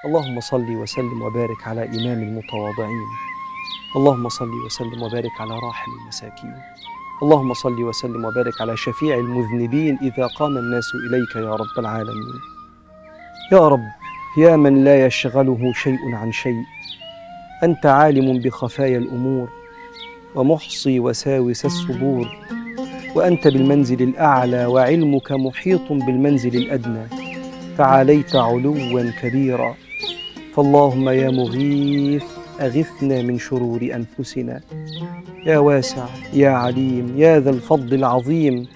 اللهم صل وسلم وبارك على إمام المتواضعين. اللهم صل وسلم وبارك على راحم المساكين. اللهم صل وسلم وبارك على شفيع المذنبين إذا قام الناس إليك يا رب العالمين. يا رب، يا من لا يشغله شيء عن شيء، أنت عالم بخفايا الأمور ومحصي وساوس الصدور، وأنت بالمنزل الأعلى وعلمك محيط بالمنزل الأدنى، تعاليت علوا كبيرا. فاللهم يا مغيث أغثنا من شرور أنفسنا، يا واسع يا عليم يا ذا الفضل العظيم،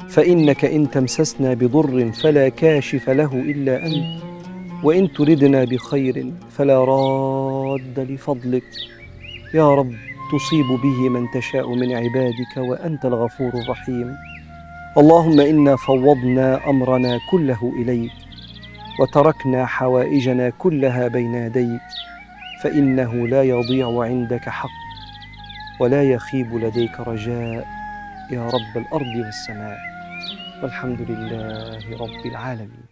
فإنك إن تمسسنا بضر فلا كاشف له إلا أنت، وإن تردنا بخير فلا راد لفضلك. يا رب، تصيب به من تشاء من عبادك وأنت الغفور الرحيم. اللهم إنا فوضنا أمرنا كله إليك، وتركنا حوائجنا كلها بين يديك، فإنه لا يضيع عندك حق ولا يخيب لديك رجاء يا رب الأرض والسماء، والحمد لله رب العالمين.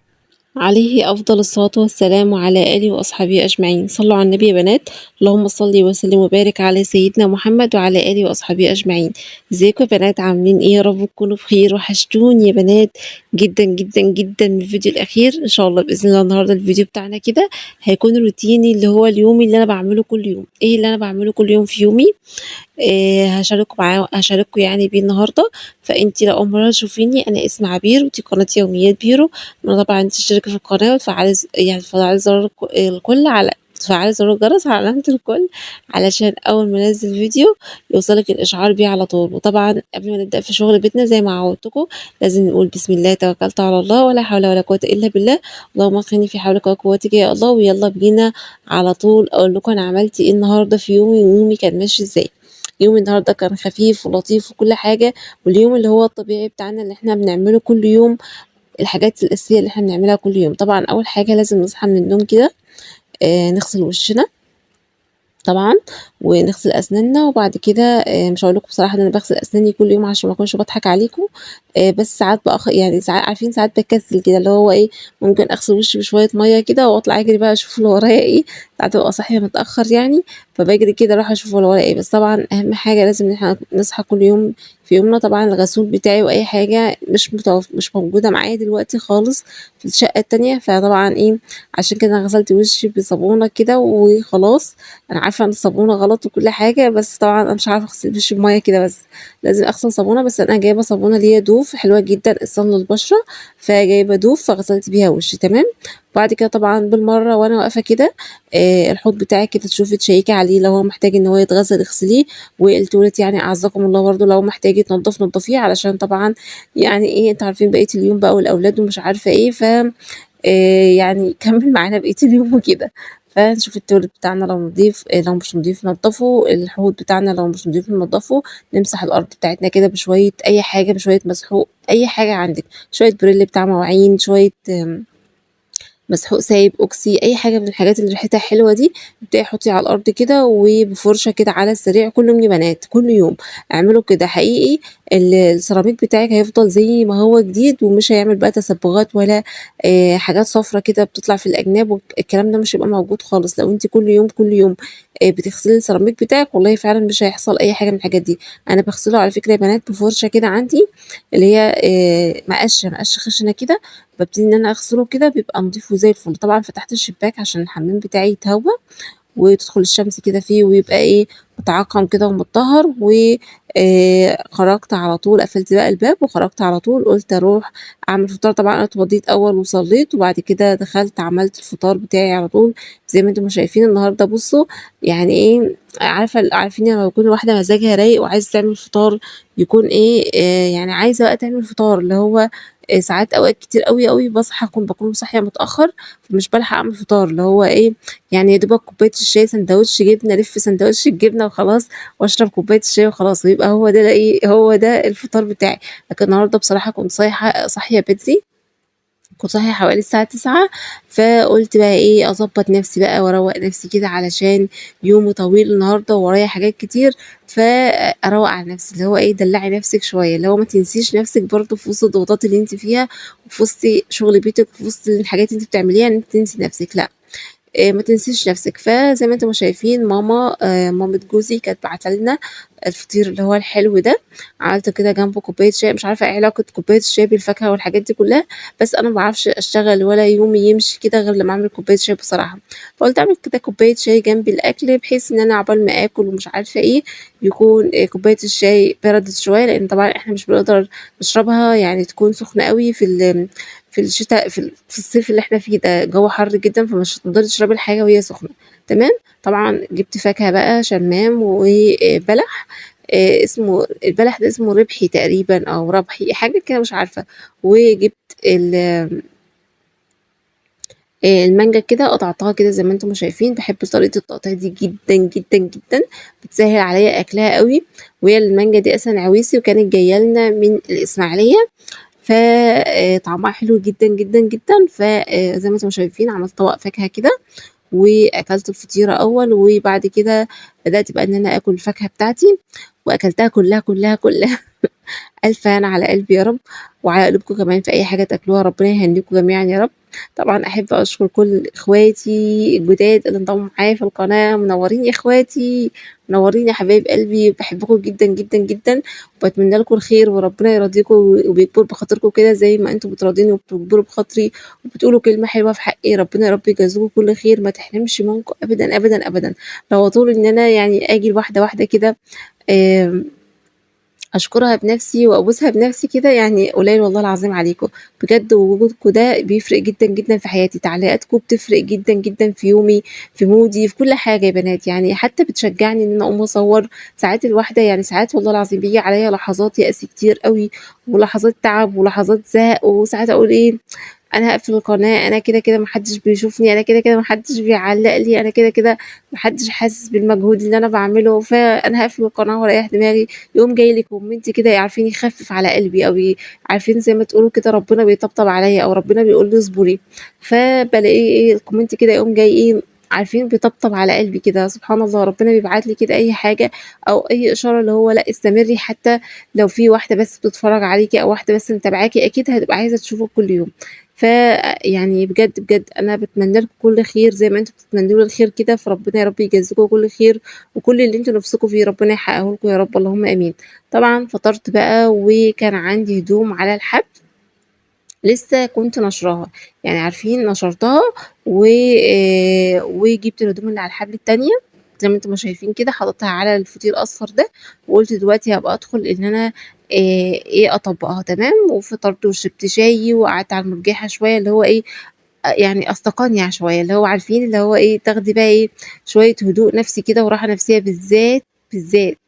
عليه أفضل الصلاة والسلام وعلى آله وأصحابه أجمعين. صلوا على النبي يا بنات. اللهم صل وسلم وبارك على سيدنا محمد وعلى آله وأصحابه أجمعين. ازيكم يا بنات، عاملين ايه؟ يا رب تكونوا بخير، وحشتوني يا بنات جدا جدا جدا من الفيديو الأخير. إن شاء الله بإذن الله النهاردة الفيديو بتاعنا كده هيكون روتيني، اللي هو اليومي اللي أنا بعمله كل يوم. ايه اللي أنا بعمله كل يوم في يومي؟ هاشارككم يعني بيه النهارده. فانتي لو اول مره تشوفيني، انا اسمي عبير ودي قناه يوميات بيرو. انا طبعا انتي تشتركي في القناه وتفعلي يعني تفعلي زر الكل على تفعلي زر الجرس على علامة الكل، علشان أول ما أنزل فيديو يوصلك الإشعار بيه على طول. وطبعا قبل ما نبدأ في شغل بيتنا زي ما عودتكم لازم نقول بسم الله توكلت على الله ولا حول ولا قوة إلا بالله. اللهم اغفرني في حولك وقوتك يا الله. ويلا بينا على طول أقول لكم أنا عملت إيه النهاردة في يومي، ويومي كان ماشي إزاي. يوم النهارده كان خفيف ولطيف وكل حاجة، واليوم اللي هو الطبيعي بتاعنا اللي احنا بنعمله كل يوم، الحاجات الأساسية اللي احنا بنعملها كل يوم. طبعا أول حاجة لازم نصحى من النوم كده، نغسل وشنا طبعًا، ونغسل أسناننا. وبعد كده مش هاقول لكم بصراحة إن أنا باغسل أسناني كل يوم عشان ما أكونش باضحك عليكم، بس ساعات يعني عارفين ساعات باكسل كده، اللي هو إيه، ممكن أغسل وشي بشوية مَيّة كده وأطلع أجري بقى أشوف اللي ورايا إيه، ساعات بابقى صاحية متأخر يعني، فباجري كده أروح أشوف اللي ورايا إيه. بس طبعًا أهم حاجة لازم إن إحنا نصحى كل يوم في يومنا. طبعًا الغسول بتاعي وأي حاجة مش موجودة معايا دلوقتي خالص في الشقة التانية، فطبعًا إيه، عشان كده أنا غسلت وشي بصابونة كده وخلاص. أنا عارفة إن الصابونة غلط وكل حاجة، بس طبعًا أنا مش هاعرف أغسل وشي بمَيّة كده بس، لازم أغسل صابونة. بس أنا جايبة صابونة اللي هي دوف حلوة جدًا إصلاً للبشرة، فجايبة دوف فغسلت بيها وشي تمام. وبعد كده طبعًا بالمرّة وأنا واقفة كده، الحوض بتاعِك كده تشوفي تشيّكي عليه لو هو محتاج إن هو يتغسل اغسليه، والتواليت يعني أعزكم الله برضه لو محتاج يتنضّف نضّفيه، علشان طبعًا يعني إيه، أنتم عارفين بقية اليوم بقى والأولاد ومش عارفة إيه، يعني كمّل معانا بقية اليوم وكده. فنشوف التواليت بتاعنا لو نضيف، لو مش نضيف ننضّفه، الحوض بتاعنا لو مش نضيف ننضّفه، نمسح الأرض بتاعتنا كده بشوية أي حاجة، بشوية مسحوق، أي حاجة عندِك، شوية بريل بتاع مواعين، شوية مسحوق سايب، أوكسي، أي حاجة من الحاجات اللي ريحتها حلوة دي، ابدئي حطّي على الأرض كده وبفرشة كده على السريع. كل يوم يا بنات، كل يوم اعملوا كده حقيقي، السيراميك بتاعِك هيفضل زي ما هو جديد، ومش هيعمل بقى تسبُّغات ولا حاجات صفرا كده بتطلع في الأجناب، الكلام ده مش هيبقى موجود خالص. لو أنتِ كل يوم، كل يوم بتغسلي السيراميك بتاعِك، والله فعلًا مش هيحصل أي حاجة من الحاجات دي. أنا باغسله على فكرة يا بنات بفرشة كده عندي، اللي هي مقَش خشنة كده، بابتدي إن أنا أغسله كده بيبقى نضيف وزي الفل. طبعًا فتحت الشباك عشان الحمام بتاعي يتهوى وتدخل الشمس كده فيه ويبقى إيه، متعقم كده ومتطهر. خرجت على طول، قفلت بقى الباب وخرجت على طول، قُلت أروح أعمل فطار. طبعًا أنا اتوضيت أول وصليت، وبعد كده دخلت عملت الفطار بتاعي على طول زي ما أنتم شايفين. النهارده بُصّوا يعني إيه، عارفين لمّا يكون واحدة مزاجها رايق وعايزة تعمل فطار يكون إيه، يعني عايزة بقى تعمل فطار، اللي هو ساعات أوقات كتير أوي باصحى باكون صاحية متأخر، فمش بالحق أعمل فطار، اللي هو إيه، يعني يا دوبك كوباية الشاي، ساندوتش جبنة، ألِف ساندوتش الجبنة وخلاص وأشرب كوباية الشاي وخلاص، ويبقى هو ده إيه، هو ده الفطار بتاعي. لكن النهارده بصراحة كنت صاحية بدري، كنت صاحية حوالي الساعة 09:00، فقُلت بقى إيه، أضبّط نفسي بقى وأروّق نفسي كده علشان يومي طويل النهارده وورايا حاجات كتير، فأروّق على نفسي، اللي هو إيه، دلّعي نفسِك شوية، اللي هو ما تنسيش نفسِك برضه في وسط الضغوطات اللي أنتِ فيها، وفي وسط شغل بيتِك، وفي وسط الحاجات اللي أنتِ بتعمليها إن أنتِ تنسي نفسِك، لأ. ما تنسيش نفسِك. فزي ما أنتم شايفين ماما مامة جوزي كانت باعتة لنا الفطير اللي هو الحلو ده، عملت كده جنبه كوباية شاي، مش عارفة إيه علاقة كوباية الشاي بالفاكهة والحاجات دي كلّها، بس أنا ما باعرفش أشتغل ولا يومي يمشي كده غير لمّا أعمل كوباية شاي بصراحة، فقُلت أعمل كده كوباية شاي جنب الأكل بحيث إن أنا عقبال ما آكل ومش عارفة إيه، يكون كوباية الشاي بردت شوية، لإن طبعًا إحنا مش بنقدر نشربها يعني تكون سخنة أوي في الشتا في الصيف اللي إحنا فيه ده، الجو حَر جدًا فمش هتقدري تشربي الحاجة وهي سخنة، تمام. طبعًا جِبت فاكهة بقى شمام وبلح، اسمه البلح ده اسمه ربحي تقريبًا أو ربحي حاجة كده مش عارفة، وجِبت ال المانجا كده قطعتها كده زي ما أنتم شايفين، باحب طريقة التقطيع دي جدًا، جدًا، جدًا، بتسهّل عليَّ أكلها أوي، وهي المانجا دي أصلًا عويسي وكانت جاية لنا من الإسماعيلية، ف طعمها حلو جدًا، جدًا، جدًا، زي ما أنتم شايفين عملت طبق فاكهة كده، وأكلت الفطيرة أول، وبعد كده بدأت بقى إن أنا آكل الفاكهة بتاعتي، وأكلتها كلّها، كلّها، كلّها. ألف هنا على قلبي يا رب، وعلى قلوبكم كمان في أي حاجة تاكلوها، ربنا يهنيكم جميعًا يا رب. طبعًا أحب أشكر كل إخواتي الجداد اللي انضموا معايا في القناة، منورين يا إخواتي، منورين يا حبايب قلبي، باحبكم جدًا، جدًا، جدًا، وباتمنى لكم الخير وربنا يرضيكم وبيكبر بخاطركم كده زي ما أنتم بتراضيني وبتكبروا بخاطري وبتقولوا كلمة حلوة في حقي، ربنا يا رب يجازيكم كل خير، ما تحرمش منكم أبدًا، أبدًا، أبدًا. لو هاطول إن أنا يعني آجي واحدة، واحدة كده آمم أشكرها بنفسي وأبوسها بنفسي كده يعني قليل والله العظيم عليكم، بجد وجودكم ده بيفرق جدًا، جدًا في حياتي، تعليقاتكم بتفرق جدًا، جدًا في يومي، في مودي، في كل حاجة يا بنات، يعني حتى بتشجعني إن أنا أقوم أصوّر، ساعات الواحدة يعني ساعات والله العظيم بييجي عليَّ لحظات يأس كتير أوي، ولحظات تعب ولحظات زهق، وساعات أقول إيه أنا هاقفل القناة، أنا كده، كده ما حدش بيشوفني، أنا كده، كده ما حدش بيعلّق لي، أنا كده، كده ما حدش حاسس بالمجهود اللي أنا باعمله، فأنا هاقفل القناة وأريّح دماغي، يقوم جاي لي comment كده عارفين يخفف على قلبي أو عارفين زي ما تقولوا كده ربنا بيطبطب عليَّ أو ربنا بيقول لي اصبري، فبالاقيه إيه الcomment كده يقوم جاي إيه عارفين بيطبطب على قلبي كده، سبحان الله ربنا بيبعت لي كده أي حاجة أو أي إشارة اللي هو لأ استمري حتى لو في واحدة بس بتتفرج عليكِ أو واحدة بس متابعاكِ أكيد هتبقى عايزة تشوفِك كل يوم. يعني بجد، بجد أنا باتمنى لكم كل خير زي ما أنتم بتتمنوا لي الخير كده، فربنا يا رب يجازيكم كل خير، وكل اللي أنتم نفسكم فيه ربنا يحققه لكم يا رب اللهم آمين. طبعًا فطرت بقى وكان عندي هدوم على الحبل لسه كنت ناشراها، يعني عارفين نشرتها وجِبت الهدوم اللي على الحبل التانية زي ما أنتم ما شايفين كده، حطيتها على الفطير الأصفر ده، وقُلت دلوقتي هابقى أدخل إن أنا إيه أطبّقها تمام، وفطرت وشربت شايي وقعدت على المرجحة شوية اللي هو إيه يعني أستقنيع شوية، اللي هو عارفين اللي هو إيه تاخدي بقى إيه شوية هدوء نفسي كده وراحة نفسية بالذات، بالذات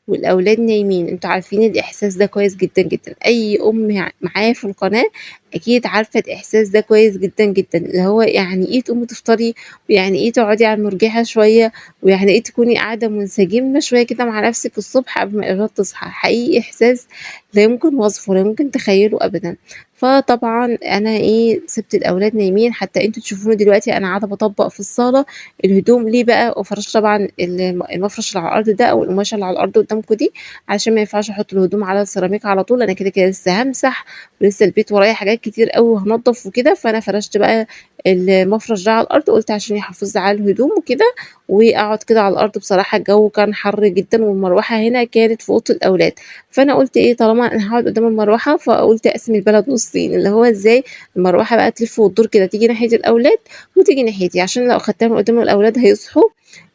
والأولاد نايمين، أنتم عارفين الإحساس ده كويس جدًا، جدًا، أي أم معايا في القناة أكيد عارفة الإحساس ده كويس جدًا، جدًا، اللي هو يعني إيه تقومي تفطري، ويعني إيه تقعدي على المرجحة شوية، ويعني إيه تكوني قاعدة منسجمة شوية كده مع نفسِك الصبح قبل ما الأولاد تصحى، حقيقي إحساس لا يمكن وصفه، لا يمكن تخيله أبدًا. فطبعًا أنا إيه سِبت الأولاد نايمين حتى أنتم تشوفوني دلوقتي أنا قاعدة باطبّق في الصالة الهدوم ليه بقى، وفرشت طبعًا المفرش اللي على الأرض ده أو القماشة اللي على الأرض قدامكم دي، علشان ما ينفعش أحط الهدوم على السيراميك على طول، أنا كده، كده لسه هامسح ولسه البيت ورايا حاجات كتير أوي وهانضّف وكده، فأنا فرشت بقى المفرش ده على الأرض، قُلت عشان يحافظ على الهدوم وكده، وأقعد كده على الأرض بصراحة الجو كان حَر جدًا والمروحة هنا كانت في أوضة الأولاد، فأنا قُلت إيه طالما أنا هاقعد قدام المروحة فقُلت أقسم البلد نُصّين، اللي هو إزاي المروحة بقى تلِف وتدور كده تيجي ناحية الأولاد وتيجي ناحيتي، عشان لو أخدتها من قدام الأولاد هيصحوا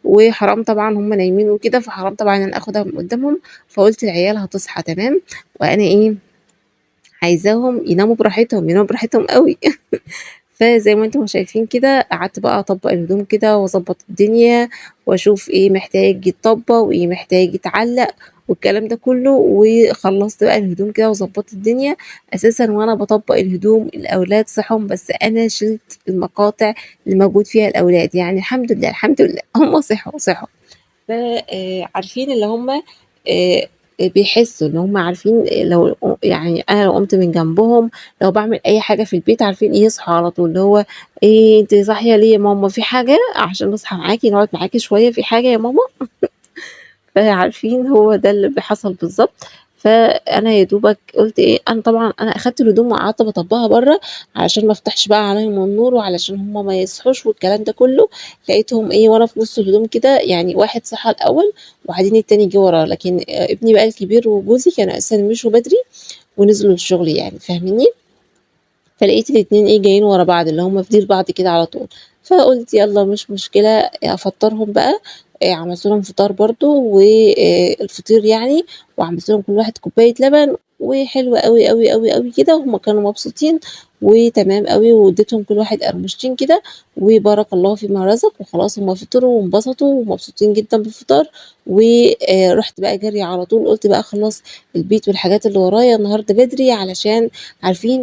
وحرام طبعًا هُم نايمين وكده، فحرام طبعًا إن أنا آخُدها من قدّامهم، فقُلت العيال هتصحى تمام، وأنا إيه، عايزاهم يناموا براحتهم، يناموا براحتهم أوي. فزي ما أنتم شايفين كده قعدت بقى أطبّق الهدوم كده وأضبّط الدنيا وأشوف إيه محتاج يتطبّق وإيه محتاج يتعلّق والكلام ده كلّه، وخلّصت بقى الهدوم كده وضبّطت الدنيا، أساسًا وأنا باطبّق الهدوم الأولاد صحوا بس أنا شِلت المقاطع اللي موجود فيها الأولاد، يعني الحمد لله، الحمد لله هُم صحوا، صحوا. ف عارفين اللي هُم بيحسّوا إن هُم عارفين لو يعني أنا لو قُمت من جنبهم، لو باعمل أي حاجة في البيت عارفين يصحوا على طول، اللي هو إيه أنتِ صاحية ليه يا ماما في حاجة؟ عشان نصحى معاكِ نقعد معاكِ شوية في حاجة يا ماما؟ فعارفين هو ده اللي حصل بالضبط، فأنا يا دوبك قُلت إيه، أنا طبعًا أنا أخدت الهدوم وقعدت باطبّقها برّه علشان ما افتحش بقى عليهم النور وعلشان هُم ما يصحوش والكلام ده كلّه، لقيتهم إيه وأنا في نُص الهدوم كده يعني واحد صحى الأول وبعدين التاني جه وراه، لكن ابني بقى الكبير وجوزي كانوا أساسًا مشوا بدري ونزلوا الشغل يعني فاهماني؟ فلقيت الاتنين إيه جايين ورا بعض، اللي هُم في ديل بعض كده على طول، فقُلت يالّا مش مشكلة أفطّرهم بقى، عملت لهم فطار برضه الفطير يعني، وعملت لهم كل واحد كوباية لبن، وحلو أوي، أوي، أوي، أوي كده، وهُم كانوا مبسوطين وتمام أوي، واديتهم كل واحد قرمشتين كده، وبارك الله فيما رزق، وخلاص هُم فطروا وانبسطوا ومبسوطين جدًا بالفطار، و رُحت بقى جري على طول، قُلت بقى أخلّص البيت والحاجات اللي ورايا النهارده بدري علشان عارفين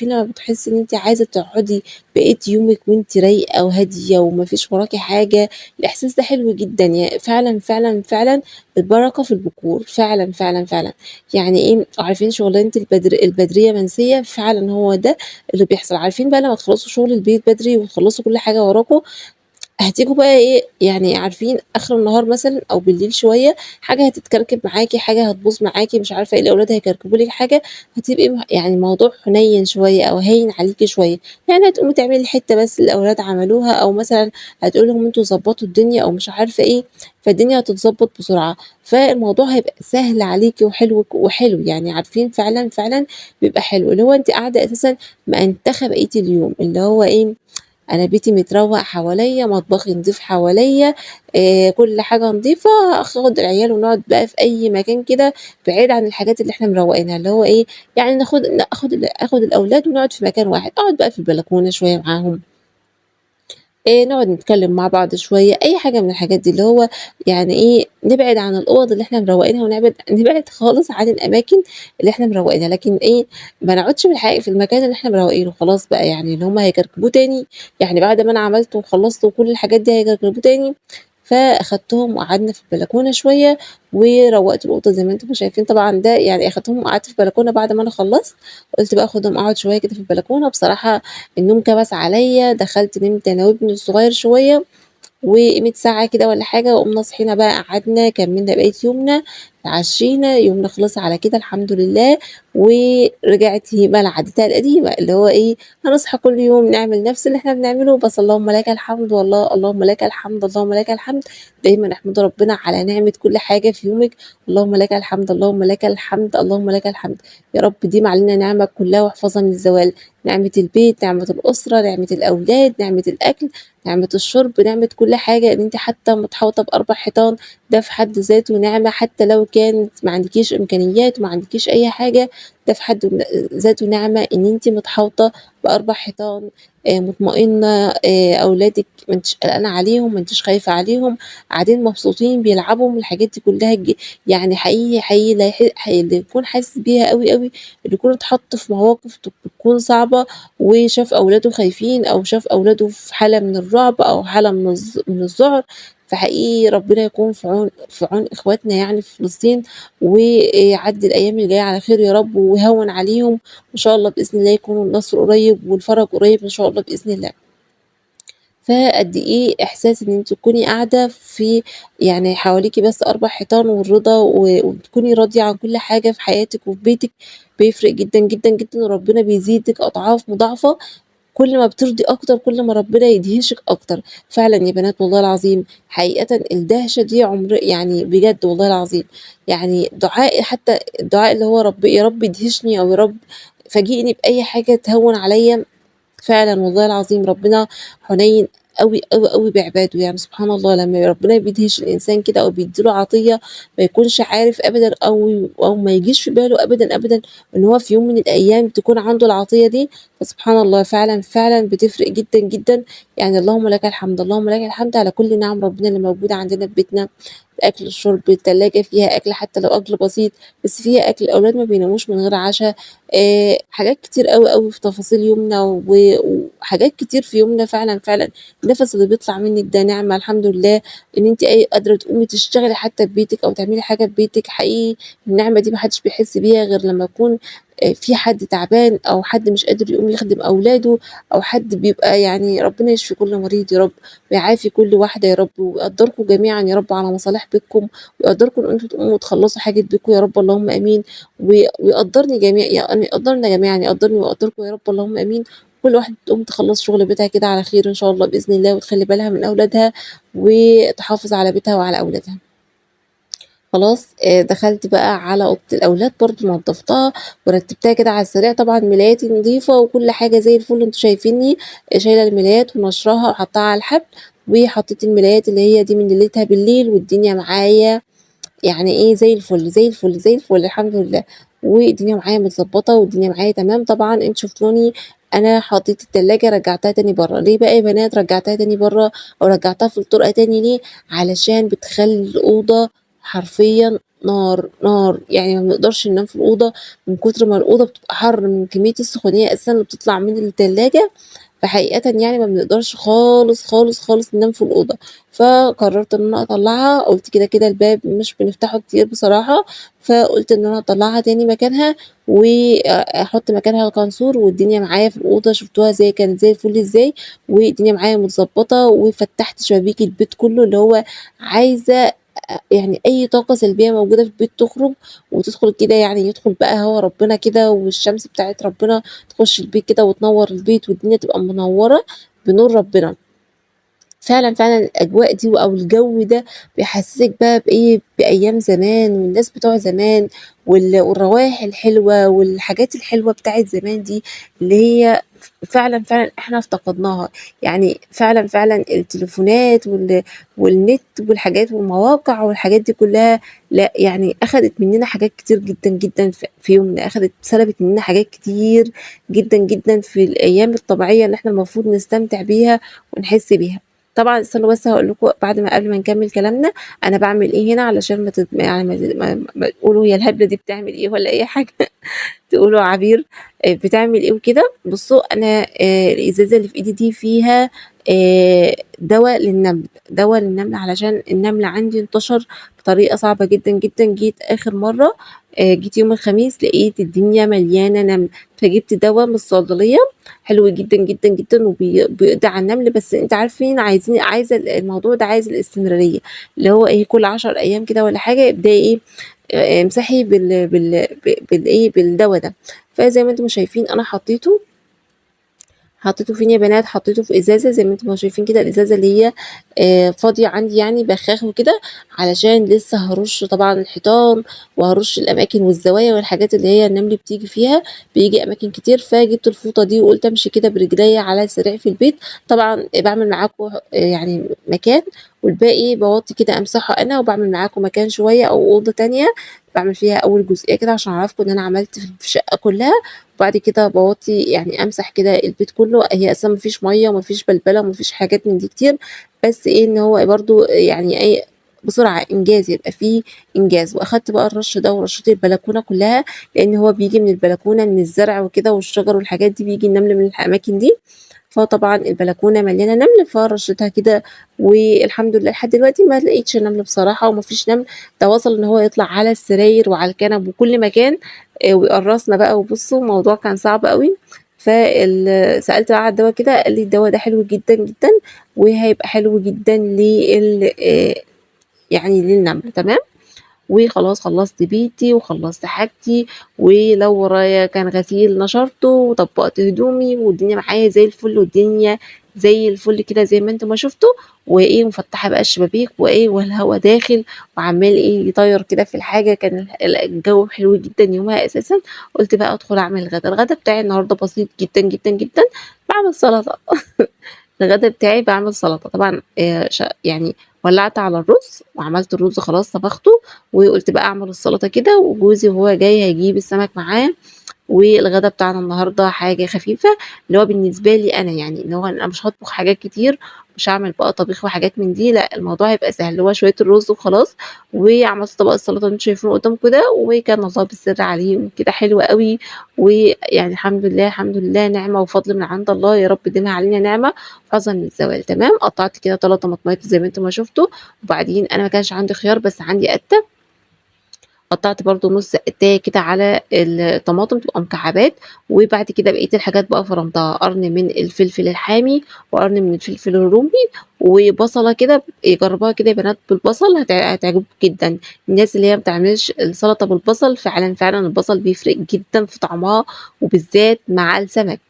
لمّا بتحسّي إن أنتِ عايزة تقعدي بقية يومِك وأنتِ رايقة وهادية وما فيش وراكِ حاجة، الإحساس ده حلو جدًا، فعلًا، فعلًا، فعلًا البركة في البكور، فعلًا، فعلًا، فعلًا. يعني إيه، عارفين شغلانة البدرية منسية، فعلًا هو ده اللي بيحصل. عارفين بقى لمّا تخلّصوا شغل البيت بدري وتخلّصوا كل حاجة وراكم، هتيجوا بقى إيه، يعني عارفين آخر النهار مثلًا أو بالليل شوية حاجة هتتكركب معاكِ، حاجة هتبوظ معاكِ، مش عارفة إيه، الأولاد هيكركبوا لِك حاجة، هتبقي يعني الموضوع حنيّن شوية أو هاين عليكِ شوية، يعني هتقومي تعملي حتّة بس الأولاد عملوها أو مثلًا هتقولي لهم أنتم ضبّطوا الدنيا أو مش عارفة إيه، فالدنيا هتتضبّط بسرعة، فالموضوع هيبقى سهل عليكِ وحلو، يعني عارفين فعلًا، فعلًا بيبقى حلو، اللي هو أنتِ قاعدة أساسًا مأنتخة بقية اليوم، اللي هو إيه، أنا بيتي متروّق حواليّا، مطبخي نضيف حواليّا، كل حاجة نضيفة، آخُد العيال ونقعد بقى في أي مكان كده بعيد عن الحاجات اللي إحنا مروّقينها، اللي هو إيه، يعني آخُد الأولاد ونقعد في مكان واحد، أقعد بقى في البلكونة شوية معاهم، نقعد نتكلّم مع بعض شوية، أي حاجة من الحاجات دي، اللي هو يعني إيه، نبعد عن الأوض اللي إحنا مروّقينها نبعد خالص عن الأماكن اللي إحنا مروّقينها، لكن إيه، ما نقعدش في المكان اللي إحنا مروّقينه خلاص بقى يعني اللي هم هيكركبوه تاني، يعني بعد ما أنا عملت وخلّصت وكل الحاجات دي هيكركبوه تاني، فأخدتهم وقعدنا في البلكونة شوية وروّقت الأوضة زي ما أنتم شايفين طبعًا ده يعني أخدتهم وقعدت في البلكونة بعد ما أنا خلّصت، قُلت بقى آخُدهم أقعد شوية كده في البلكونة، بصراحة النوم كبس عليّا، دخلت نمت أنا وابني الصغير شوية وقيمة ساعة كده والّا حاجة وقُمنا صحينا بقى قعدنا كمّلنا بقية يومنا، اتعشينا، يومنا خلص على كده الحمد لله، ورجعت هي بقى لعادتها القديمة، اللي هو إيه، هنصحى كل يوم نعمل نفس اللي إحنا بنعمله بس اللهم لك الحمد والله اللهم لك الحمد، اللهم لك الحمد، دايمًا احمدي ربنا على نعمة كل حاجة في يومِك، اللهم لك الحمد، اللهم لك الحمد، اللهم لك الحمد، يا رب ديم علينا نعمك كلها واحفظها من الزوال، نعمة البيت، نعمة الأسرة، نعمة الأولاد، نعمة الأكل، نعمة الشرب، نعمة كل حاجة، إن أنتِ حتى متحوطة ب4 حيطان، ده في حد ذاته نعمة، حتى لو كانت ما عندكيش إمكانيات وما عندكيش أي حاجة، ده في حد ذاته نعمة إن أنتِ متحوطة ب4 حيطان، مطمئنة، أولادِك ما أنتيش قلقانة عليهم، ما أنتيش خايفة عليهم، قاعدين مبسوطين بيلعبوا، الحاجات دي كلها يعني حقيقي، حقيقي اللي يكون حاسس بيها أوي، أوي، اللي يكون اتحط في مواقف بتكون صعبة وشاف أولاده خايفين أو شاف أولاده في حالة من الرعب أو حالة من الذعر، فحقيقي ربنا يكون في عون إخواتنا يعني في فلسطين، ويعدّي الأيام الجاية على خير يا رب ويهوّن عليهم، وإن شاء الله بإذن الله يكون النصر قريب والفرج قريب إن شاء الله بإذن الله. فقد إيه إحساس إن أنتِ تكوني قاعدة يعني حواليكِ بس 4 حيطان والرضا وتكوني راضية عن كل حاجة في حياتِك وفي بيتِك، بيفرق جدًا، جدًا، جدًا وربنا بيزيدِك أضعاف مضاعفة كل ما بترضي أكتر، كل ما ربنا يدهشِك أكتر، فعلًا يا بنات والله العظيم حقيقةً الدهشة دي يعني بجد والله العظيم، يعني حتى الدعاء اللي هو يا رب ادهشني أو يا رب فاجئني بأي حاجة تهوّن عليَّ فعلًا والله العظيم ربنا حنيّن أوي، أوي، أوي بعباده، يعني سبحان الله لمّا ربنا بيدهش الإنسان كده أو بيدّي له عطية ما يكونش عارف أبدًا أو ما يجيش في باله أبدًا، أبدًا إن هو في يوم من الأيام تكون عنده العطية دي، فسبحان الله فعلًا، فعلًا بتفرق جدًا، جدًا، يعني اللهم لك الحمد، اللهم لك الحمد على كل نِعَم ربنا اللي موجودة عندنا في بيتنا. الأكل، الشرب، التلاجة فيها أكل حتى لو أكل بسيط، بس فيها أكل، الأولاد ما بيناموش من غير عشا، حاجات كتير أوي، أوي في تفاصيل يومنا وحاجات كتير في يومنا فعلًا، فعلًا النَفَس اللي بيطلع منِّك ده نعمة الحمد لله، إن أنتِ قادرة تقومي تشتغلي حتى في بيتِك أو تعملي حاجة في بيتِك، حقيقي النعمة دي ما حدش بيحس بيها غير لمّا يكون في حد تعبان أو حد مش قادر يقوم يخدم أولاده، أو حد بيبقى يعني ربنا يشفي كل مريض يا رب، ويعافي كل واحدة يا رب، ويقدّركم جميعًا يا رب على مصالح بيتكم، ويقدّركم إن أنتم تقوموا تخلّصوا حاجة بيتكم يا رب اللهم آمين، ويقدّرني يعني يقدّرنا جميعًا، يقدّرني ويقدّركم يا رب اللهم آمين، كل واحدة تقوم تخلّص شغل بيتها كده على خير إن شاء الله بإذن الله، وتخلّي بالها من أولادها، وتحافظ على بيتها وعلى أولادها. خلاص دخلت بقى على أوضة الأولاد برضه نضّفتها ورتّبتها كده على السريع، طبعًا ملاياتي نضيفة وكل حاجة زي الفل، أنتم شايفينّي شايلة الملايات وناشراها وحاطاها على الحبل، وحطيت الملايات اللي هي دي من ليلتها بالليل، والدنيا معايا يعني إيه زي الفل، زي الفل، زي الفل الحمد لله، والدنيا معايا متضبّطة والدنيا معايا تمام. طبعًا أنتم شفتوني أنا حطيت التلاجة رجّعتها تاني برّه، ليه بقى يا بنات رجّعتها تاني برّه أو رجّعتها في الطرقة تاني ليه؟ علشان بتخلّي الأوضة حرفيًا نار، نار، يعني ما بنقدرش ننام في الأوضة من كتر ما الأوضة بتبقى حَر من كمية السخونية أساسًا اللي بتطلع من التلاجة، فحقيقةً يعني ما بنقدرش خالص، خالص، خالص ننام في الأوضة، فقررت إن أنا أطلّعها، قُلت كده الباب مش بنفتحه كتير بصراحة، فقُلت إن أنا أطلّعها تاني مكانها أحط مكانها الكنسور، والدنيا معايا في الأوضة شُفتوها كانت زي الفل إزاي، والدنيا معايا متضبّطة، وفتّحت شبابيك البيت كلّه، اللي هو عايزة يعني أي طاقة سلبية موجودة في البيت تخرج، وتدخل كده يعني يدخل بقى هوا ربنا كده والشمس بتاعة ربنا تخش البيت كده وتنوّر البيت والدنيا تبقى منوّرة بنور ربنا. فعلًا، فعلًا الأجواء دي أو الجو ده بيحسّسِك بقى بإيه، بأيام زمان والناس بتوع زمان والروائح الحلوة والحاجات الحلوة بتاعة زمان دي، اللي هي فعلًا، فعلًا إحنا افتقدناها، يعني فعلًا، فعلًا التليفونات والنت والحاجات والمواقع والحاجات دي كلّها لأ، يعني أخدت مننا حاجات كتير جدًا، جدًا في يومنا، سلبت مننا حاجات كتير جدًا، جدًا في الأيام الطبيعية اللي إحنا المفروض نستمتع بيها ونحس بيها. طبعًا استنوا بس هاقول لكم قبل ما نكمّل كلامنا، أنا باعمل إيه هنا علشان ما تت يعني ما تقولوا هي الهبلة دي بتعمل إيه والّا أي حاجة تقولوا عبير بتعمل إيه وكده. بُصّوا أنا الإزازة اللي في إيدي دي فيها دوا للنمل، دوا للنمل علشان النمل عندي انتشر بطريقة صعبة جدًا، جدًا. جيت يوم الخميس لقيت الدنيا مليانة نمل، فجِبت دوا من الصيدلية حلو جدًا، جدًا، جدًا بيقضي على النمل، بس أنتم عارفين عايزة الموضوع ده عايز الاستمرارية، اللي هو إيه كل 10 أيام كده والّا حاجة ابدئي إيه امسحي بالإيه بالدوا ده. فزي ما أنتم شايفين أنا حطيته فين يا بنات، حطيته في إزازة زي ما أنتم ما شايفين كده، الإزازة اللي هي فاضية عندي يعني بخاخ وكده، علشان لسه هارُش طبعًا الحيطان، وهارُش الأماكن والزوايا والحاجات اللي هي النمل بتيجي فيها، بييجي أماكن كتير، فجِبت الفوطة دي وقُلت أمشي كده برجليّا على السريع في البيت، طبعًا باعمل معاكم يعني مكان، والباقي باوطّي كده أمسحه أنا، وباعمل معاكم مكان شوية أو أوضة تانية باعمل فيها أول جزئية كده عشان أعرّفكم إن أنا عملت في الشقة كلّها، وبعد كده باوطّي يعني أمسح كده البيت كلّه، هي أساسًا ما فيش مَيّة وما فيش بلبلة وما فيش حاجات من دي كتير، بس إيه إن هو برضه يعني إيه بسرعة إنجاز، يبقى في إنجاز. وأخدت بقى الرش ده ورشيت البلكونة كلّها، لإن هو بييجي من البلكونة من الزرع وكده والشجر والحاجات دي، بييجي النمل من الأماكن دي، فطبعًا البلكونة مليانة نمل، فرشيتها كده والحمد لله لحد دلوقتي ما لقيتش نمل بصراحة وما فيش نمل، ده وصل إن هو يطلع على السراير وعلى الكنب وكل مكان ويقرصنا بقى. وبُصّوا الموضوع كان صعب أوي، سألت بقى على الدوا كده قال لي الدوا ده حلو جدًا، جدًا، وهيبقى حلو جدًا يعني للنمل تمام. وخلاص خلّصت بيتي وخلّصت حاجتي، ولو ورايا كان غسيل نشرته وطبّقت هدومي والدنيا معايا زي الفل، والدنيا زي الفل كده زي ما أنتم ما شُفتوا، وإيه مفتحة بقى الشبابيك وإيه والهوا داخل وعمّال إيه يطيّر كده في الحاجة، كان الجو حلو جدًا يومها أساسًا. قُلت بقى أدخل أعمل الغدا، الغدا بتاعي النهارده بسيط جدًا، جدًا، جدًا، باعمل سلطة. الغدا بتاعي باعمل سلطة، طبعًا يعني ولّعت على الرُز وعملت الرُز خلاص طبخته، وقُلت بقى أعمل السلطة كده، وجوزي وهو جاي هيجيب السمك معاه، والغدا بتاعنا النهارده حاجة خفيفة، اللي هو بالنسبة لي أنا يعني، اللي هو أنا مش هاطبخ حاجات كتير، مش هاعمل بقى طبيخ وحاجات من دي، لأ الموضوع هيبقى سهل، اللي هو شوية الرُز وخلاص، وعملت طبق السلطة اللي أنتم شايفينه قدّامكم ده، وكان الله بالسر عليه كده حلو أوي، ويعني الحمد لله، الحمد لله نعمة وفضل من عند الله، يا رب يديمها علينا نعمة وحفظًا من الزوال تمام. قطّعت كده 3 طماطمايط زي ما أنتم ما شُفتوا، وبعدين أنا ما كانش عندي خيار بس عندي قتّة، قطّعت برضه نُص قطّاية كده على الطماطم تبقى مكعبات، وبعد كده بقية الحاجات بقى فرمتها، قرن من الفلفل الحامي، وقرن من الفلفل الرومي، وبصلة كده جرّبوها كده يا بنات بالبصل هتعجبكم جدًا. الناس اللي هي ما بتعملش السلطة بالبصل فعلًا، فعلًا البصل بيفرق جدًا في طعمها، وبالذات مع السمك.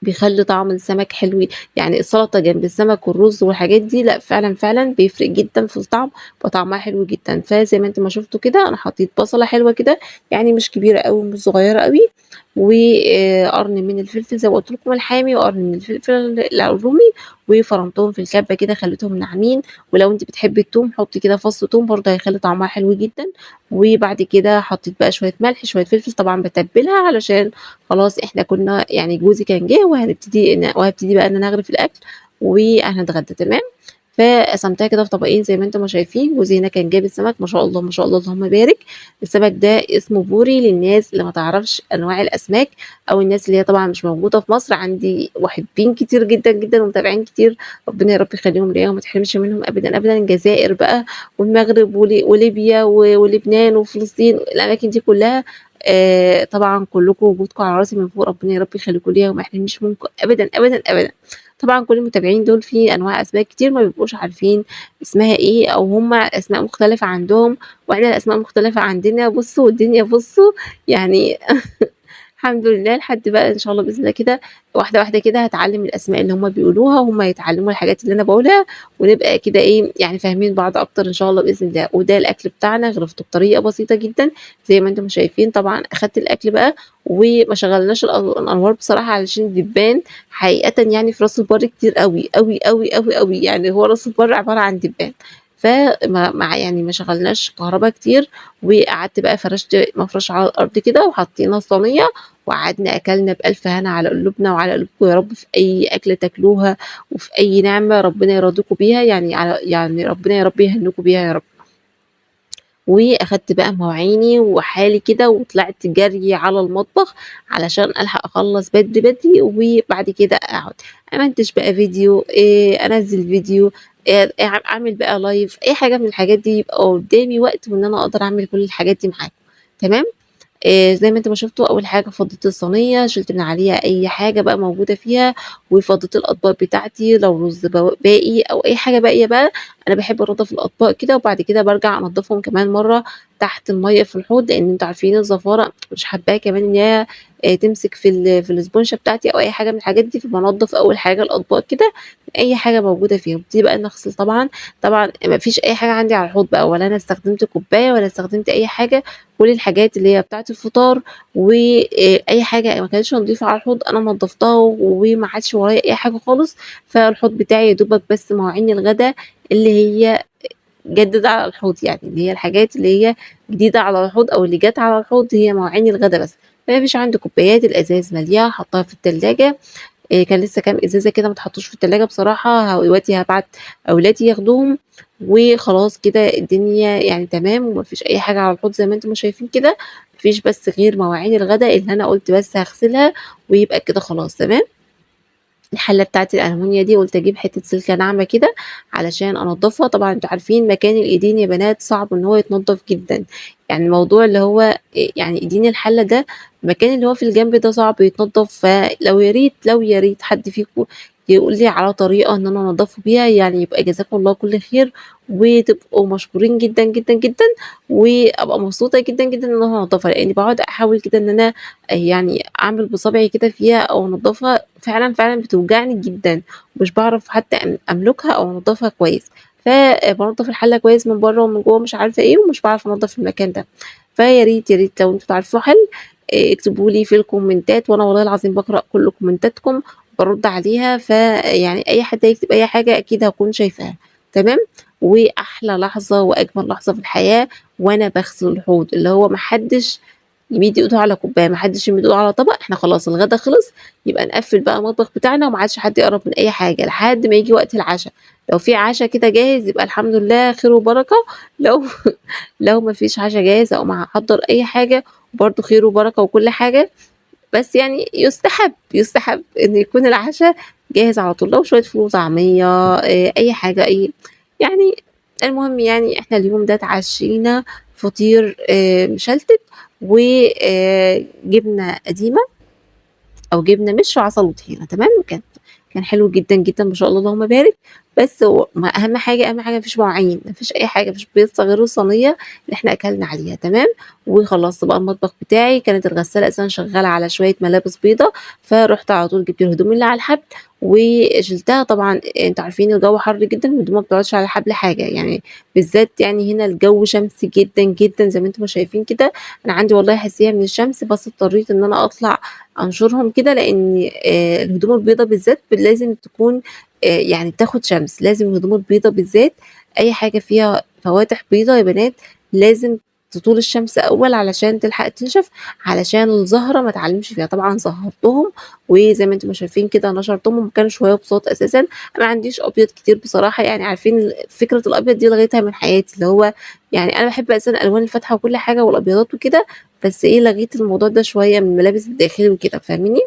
بيخلّي طعم السمك حلو، يعني السلطة جنب السمك والرز والحاجات دي لأ فعلًا، فعلًا بيفرق جدًا في الطعم، بيبقى طعمها حلو جدًا، فزي ما أنتم ما شُفتوا كده أنا حطيت بصلة حلوة كده، يعني مش كبيرة أوي ومش صغيرة أوي، قرن من الفلفل زي ما قُلت لكم الحامي، وقرن من الفلفل الرومي، وفرمتهم في الكبة كده خلّيتهم ناعمين، ولو أنتِ بتحبي التوم حطّي كده فص توم برضه هيخلّي طعمها حلو جدًا، وبعد كده حطيت بقى شوية ملح، شوية فلفل، طبعًا باتبّلها علشان خلاص إحنا كنا يعني جوزي كان جه وهابتدي بقى إن أنا أغرف الأكل وهنتغدى تمام، فقسمتها كده في طبقين زي ما أنتم ما شايفين، جوزي هنا كان جايب السمك ما شاء الله، ما شاء الله اللهم بارك، السمك ده اسمه بوري للناس اللي ما تعرفش أنواع الأسماك، أو الناس اللي هي طبعًا مش موجودة في مصر، عندي محبين كتير جدًا، جدًا ومتابعين كتير، ربنا يا رب يخليهم ليّا وما تحرمش منهم أبدًا، أبدًا، الجزائر بقى والمغرب وليبيا ولبنان وفلسطين، الأماكن دي كلها طبعًا كلّكم وجودكم على راسي من فوق، ربنا يا رب يخليكم ليّا وما يحرمنيش منكم أبدًا، أبدًا، أبدًا. طبعًا كل المتابعين دول في أنواع أسماك كتير ما بيبقوش عارفين اسمها إيه، أو هُم أسماء مختلفة عندهم، وإحنا الأسماء مختلفة عندنا، بُصّوا والدنيا بُصّوا يعني الحمد لله لحد بقى إن شاء الله بإذن الله كده واحدة، واحدة كده هاتعلّم الأسماء اللي هُم بيقولوها وهُم يتعلّموا الحاجات اللي أنا باقولها، ونبقى كده إيه، يعني فاهمين بعض أكتر إن شاء الله بإذن الله. وده الأكل بتاعنا غرفته بطريقة بسيطة جدًا زي ما أنتم شايفين، طبعًا أخدت الأكل بقى وما شغّلناش الأنوار بصراحة علشان الدبان حقيقةً يعني في راس البر كتير أوي، أوي، أوي، أوي، أوي، يعني هو راس البر عبارة عن دبان. يعني ما شغّلناش كهربا كتير، وقعدت بقى فرشت مفرش على الأرض كده وحطينا الصينية وقعدنا أكلنا بألف هنا على قلوبنا وعلى قلوبكم يا رب في أي أكلة تاكلوها، وفي أي نعمة ربنا يراضيكم بيها، يعني ربنا يا رب يهنّيكم بيها يا رب. وأخدت بقى مواعيني وحالي كده وطلعت جري على المطبخ علشان ألحق أخلّص بدري، بدري، وبعد كده أقعد أمنتج بقى فيديو، أنزّل فيديو، أعمل بقى live أي حاجة من الحاجات دي يبقى قدّامي وقت وإن أنا أقدر أعمل كل الحاجات دي معاكم، تمام؟ زي ما أنتم ما شُفتوا أول حاجة فضّيت الصينية، شِلت من عليها أي حاجة بقى موجودة فيها، وفضّيت الأطباق بتاعتي لو رُز باقي أو أي حاجة باقية بقى، أنا باحب أنضّف الأطباق كده وبعد كده بارجع أنضّفهم كمان مرّة تحت المَيّة في الحوض، لإن أنتم عارفين الزفارة مش حاباها كمان إن هي تمسك في الإسبونشة بتاعتي أو أي حاجة من الحاجات دي، فبانضّف أول حاجة الأطباق كده أي حاجة موجودة فيها، وابتدي بقى إني أغسل طبعًا، طبعًا ما فيش أي حاجة عندي على الحوض بقى ولا أنا استخدمت كوباية ولا استخدمت أي حاجة، كل الحاجات اللي هي بتاعة الفطار أي حاجة ما كانتش نضيفة على الحوض أنا نضّفتها وما عادش ورايا أي حاجة خالص، فالحوض بتاعي يا دوبك بس مواعين الغدا اللي هي جديدة على الحوض يعني، اللي هي الحاجات اللي هي جديدة على الحوض أو اللي جات على الحوض هي مواعين الغدا بس، فما فيش عندي كوبايات، الأزايز مالية حاطاها في التلاجة، كان لسه كام إزازة كده ما اتحطوش في التلاجة بصراحة دلوقتي هابعت أولادي ياخدوهم، وخلاص كده الدنيا يعني تمام وما فيش أي حاجة على الحوض زي ما أنتم ما شايفين كده، ما فيش بس غير مواعين الغدا اللي أنا قُلت بس هاغسلها ويبقى كده خلاص تمام. الحلة بتاعة الألمونيا دي قُلت أجيب حتّة سلكة ناعمة كده علشان أنضّفها، طبعًا أنتم عارفين مكان الإيدين يا بنات صعب إن هو يتنضّف جدًا، يعني الموضوع اللي هو يعني إيدين الحلة ده المكان اللي هو في الجنب ده صعب يتنضّف، فلو يا ريت، لو يا ريت حد فيكم يقول لي على طريقة إن أنا أنضّفه بيها، يعني يبقى جزاكم الله كل خير، وتبقوا مشكورين جدًا، جدًا، جدًا، وأبقى مبسوطة جدًا، جدًا إن أنا هانضّفها، لإني باقعد أحاول كده إن أنا يعني أعمل بصابعي كده فيها أو أنضّفها فعلًا، فعلًا بتوجعني جدًا، مش باعرف حتى أملكها أو أنضّفها كويس، بانضّف الحلة كويس من برّه ومن جوّه مش عارفة إيه، ومش باعرف أنضّف المكان ده، فيا ريت، يا ريت لو أنتم تعرفوا حل اكتبوا لي في الكومنتات، وأنا والله العظيم باقرأ كل كومنتاتكم وبارُد عليها، فيعني أي حد هيكتب أي حاجة أكيد هاكون شايفاها، تمام؟ وأحلى لحظة وأجمل لحظة في الحياة وأنا باغسل الحوض، اللي هو ما حدش يمِد إيده على كوباية، ما حدش يمِد إيده على طبق، إحنا خلاص الغدا خلص، يبقى نقفّل بقى المطبخ بتاعنا وما عادش حد يقرّب من أي حاجة لحد ما ييجي وقت العشا، لو في عشا كده جاهز يبقى الحمد لله خير وبركة، لو لو ما فيش عشا جاهز أقوم أحضّر أي حاجة برضه خير وبركة وكل حاجة، بس يعني يُستحب، يُستحب إن يكون العشا جاهز على طول، لو شوية فول وطعمية أي حاجة يعني المهم يعني إحنا اليوم ده اتعشينا فطير مشلتت وجبنة قديمة أو جبنة مش وعسل وطحينة تمام، كان حلو جدًا، جدًا ما شاء الله اللهم بارك، بس ما أهم حاجة ما فيش مواعين، ما فيش أي حاجة، ما فيش بيض غير الصينية اللي إحنا أكلنا عليها تمام، وخلّصت بقى المطبخ بتاعي، كانت الغسالة أساسًا شغّالة على شوية ملابس بيضا، فرُحت على طول جِبت الهدوم اللي على الحبل وشِلتها، طبعًا أنتم عارفين الجو حَر جدًا والهدوم ما بتقعدش على الحبل حاجة، يعني بالذات يعني هنا الجو شمسي جدًا، جدًا زي ما أنتم ما شايفين كده، أنا عندي والله حساسية من الشمس، بس اضطريت إن أنا أطلع أنشرهم كده، لإن الهدوم البيضا بالذات لازم تكون يعني تاخد شمس، لازم الهدوم البيضا بالذات أي حاجة فيها فواتح بيضا يا بنات لازم تطول الشمس أول علشان تلحق تنشف، علشان الزهرة ما تعلّمش فيها، طبعًا زهّرتهم وزي ما أنتم ما شايفين كده نشرتهم، هُم كانوا شوية بساط أساسًا، أنا ما عنديش أبيض كتير بصراحة، يعني عارفين فكرة الأبيض دي لغيتها من حياتي، اللي هو يعني أنا باحب أساسًا الألوان الفاتحة وكل حاجة والأبيضات وكده، بس إيه لغيت الموضوع ده شوية من الملابس الداخلي وكده فاهميني؟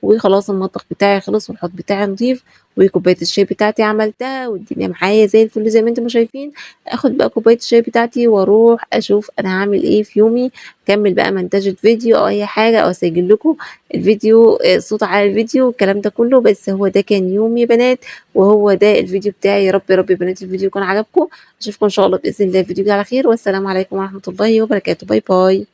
وخلاص المطبخ بتاعي خلص والحوض بتاعي نضيف وكوباية الشاي بتاعتي عملتها والدنيا معايا زي الفل زي ما انتم ما شايفين، اخد بقى كوباية الشاي بتاعتي واروح اشوف انا هاعمل ايه في يومي، اكمل بقى منتجة فيديو او اي حاجة او اسجل لكم الفيديو صوت على الفيديو الكلام ده كله، بس هو ده كان يومي يا بنات وهو ده الفيديو بتاعي، يا رب يا رب يا بنات الفيديو يكون عجبكم، اشوفكم ان شاء الله باذن الله الفيديو ده على خير والسلام عليكم ورحمة الله وبركاته، باي باي.